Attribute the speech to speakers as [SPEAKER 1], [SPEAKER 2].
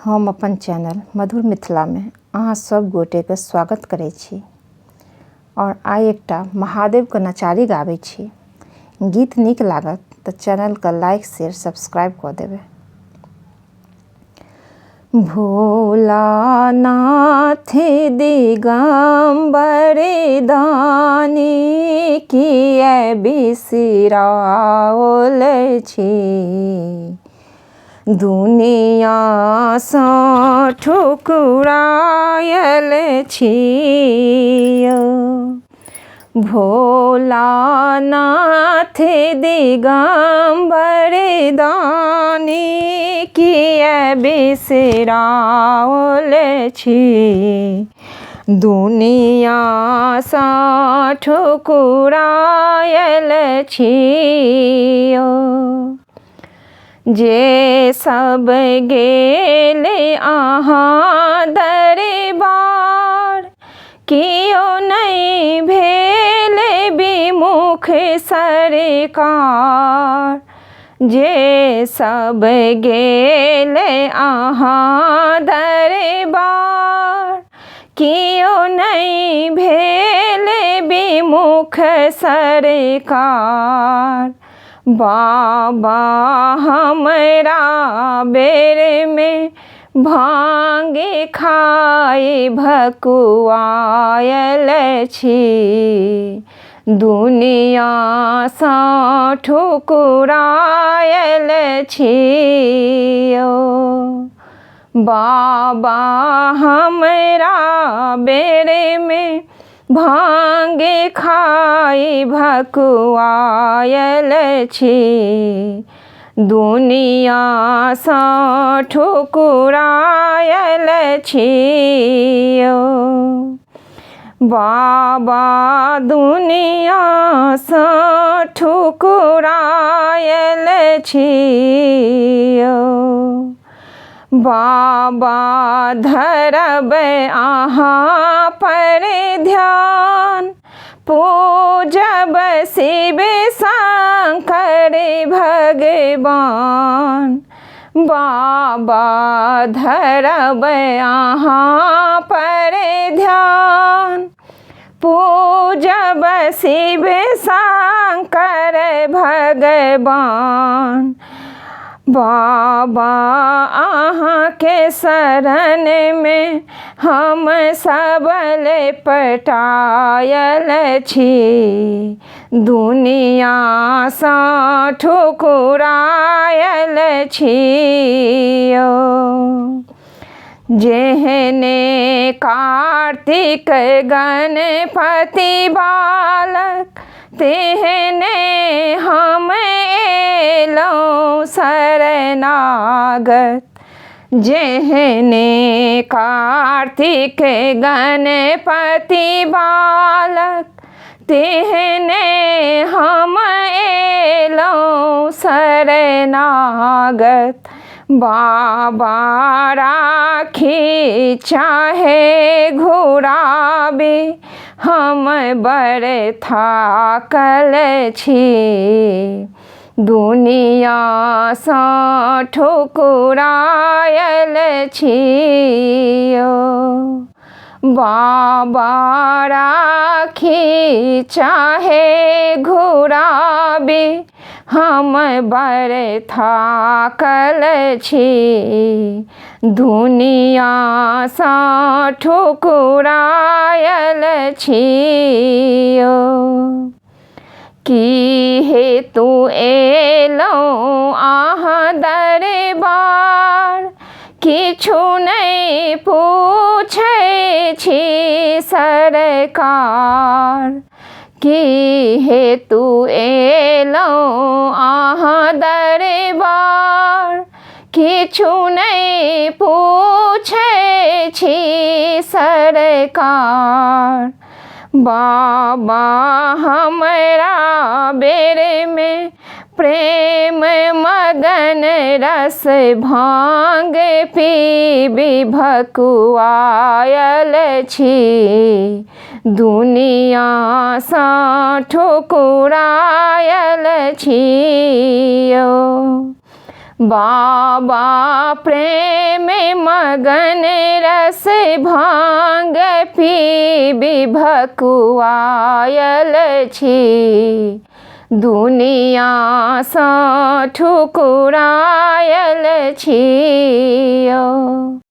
[SPEAKER 1] हम अपन चैनल मधुर मिथिला में अहाँ सब गोटे के स्वागत करै छी और आइ एकटा महादेव के नचारी गाबै छी। गीत नीक लागत तो चैनल के लाइक शेयर सब्सक्राइब कर देबै। भोलानाथ दिगंबर दानी किए बिसराओल छी, दुनिया सँ ठुकरायल छियौ। भोलानाथ दिगंबर दानी किए बिसराओल छी, दुनिया सँ ठुकरायल छियौ। जे सब गेल अहाँ दरबार, कियो नहीं भेल विमुख सरकार। जे सब गेल अहाँ दरबार, कियो नहीं भेल विमुख सरकार। बाबा हमरा बेर में भांग खाए भकुआयल छी, दुनिया सँ ठुकरायल छियौ। बाबा हमरा बेर में भांग खाए भकुआयल छी, दुनिया सँ ठुकरायल छियौ। बाबा दुनिया सँ ठुकरायल छियौ। बाबा धरब अहाँ पर ध्यान, पूजब शिव शंकर भगवान। बाबा धरब अहाँ पर ध्यान, पूजब शिव शंकर भगवान। बाबा अहाँ के शरण में हम सबल पटायल छी, दुनिया सँ ठुकरायल छियौ। जेहने कार्तिक गणपति बालक, तेहने हम एलौं शरणागत। जेहने कार्तिक गणपति बालक, तेहने हम एलौं शरणागत। बाबा राखी चाहे घुराबी, हम बड़ थाकल छी, दुनिया सँ ठुकरायल छियौ। बाबा राखी चाहे घुराबी, हम बड़ थाकल छी, दुनिया सँ ठुकरायल छियौ। की हेतु एलौं अहाँ दरबार, किछु नहीं पूछै छी सरकार। की हेतु एलौं अहाँ दरबार, किछु नहीं पूछै छी सरकार। बाबा हमरा बेर में प्रेम मगन रस भांग पीबी भकुआयल छी, दुनिया सँ ठुकरायल छियौ। बाबा प्रेम मगन रस भांग पीबी भकुआयल छी, दुनिया सँ ठुकुरायल छियो।